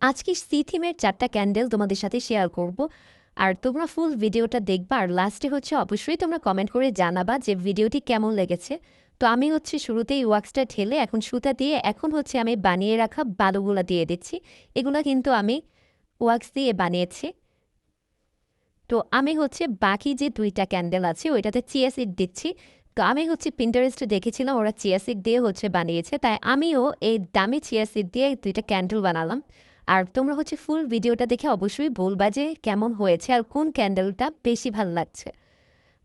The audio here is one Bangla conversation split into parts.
আজকে সি থিমের ৪টা ক্যান্ডেল তোমাদের সাথে শেয়ার করব। আর তোমরা ফুল ভিডিওটা দেখবা আর লাস্টে অবশ্যই তোমরা কমেন্ট করে জানাবা যে ভিডিওটি কেমন লেগেছে। তো আমি শুরুতেই ওয়াক্সটা ঢেলে এখন সুতা দিয়ে এখন আমি বানিয়ে রাখা বালুগুলা দিয়ে দিচ্ছি। এগুলা কিন্তু আমি ওয়াক্স দিয়ে বানিয়েছি। তো আমি বাকি যে ২টা ক্যান্ডেল আছে ওইটাতে চিয়া সিড দিচ্ছি। তো আমি পিন্টারেস্টে দেখেছিলাম ওরা চিয়া সিড দিয়ে বানিয়েছে, তাই আমিও এই দামি চিয়া সিড দিয়ে ২টা ক্যান্ডেল বানালাম। আর তোমরা ফুল ভিডিওটা দেখে অবশ্যই বলবা যে কেমন হয়েছে আর কোন ক্যান্ডেলটা বেশি ভালো লাগছে।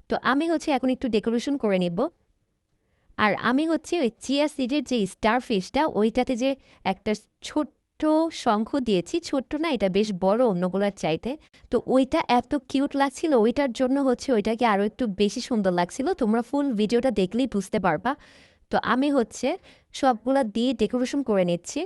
তো আমি এখন একটু ডেকোরেশন করে নিব। আর আমি ওই চিয়া সিডের যে স্টার ফিশটা ওইটাতে যে একটা ছোট্ট শঙ্খ দিয়েছি, ছোট্ট না, এটা বেশ বড় অন্যগুলোর চাইতে। তো ওইটা এত কিউট লাগছিল, ওইটার জন্য ওইটাকে আরও একটু বেশি সুন্দর লাগছিল। তোমরা ফুল ভিডিওটা দেখলেই বুঝতে পারবা। তো আমি সবগুলা দিয়ে ডেকোরেশন করে নিচ্ছি।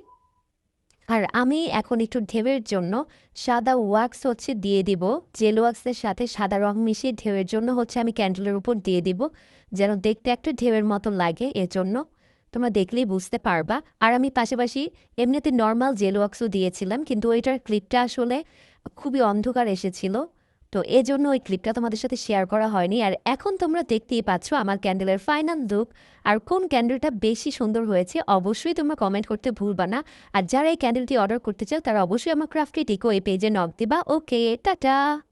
আর আমি এখন একটু ঢেউয়ের জন্য সাদা ওয়াক্স দিয়ে দিব। জেল ওয়াক্সের সাথে সাদা রং মিশিয়ে ঢেউয়ের জন্য আমি ক্যান্ডেলের উপর দিয়ে দিব, যেন দেখতে একটা ঢেউয়ের মতো লাগে। এজন্য তোমরা দেখলেই বুঝতে পারবা। আর আমি পাশাপাশি এমনিতে নর্মাল জেল ওয়াক্সও দিয়েছিলাম, কিন্তু ওইটার ক্লিপটা আসলে খুবই অন্ধকার এসেছিল, তো এজন্য ওই ক্লিপটা তোমাদের সাথে শেয়ার করা হয়নি। আর এখন তোমরা দেখতেই পাচ্ছ আমার ক্যান্ডেলের ফাইনাল লুক। আর কোন ক্যান্ডেলটা বেশি সুন্দর হয়েছে অবশ্যই তোমরা কমেন্ট করতে ভুলবা না। আর যারা এই ক্যান্ডেলটি অর্ডার করতে চাও তারা অবশ্যই আমার ক্রাফটি টিকো এই পেজে নক দিবা। ওকে, টাটা।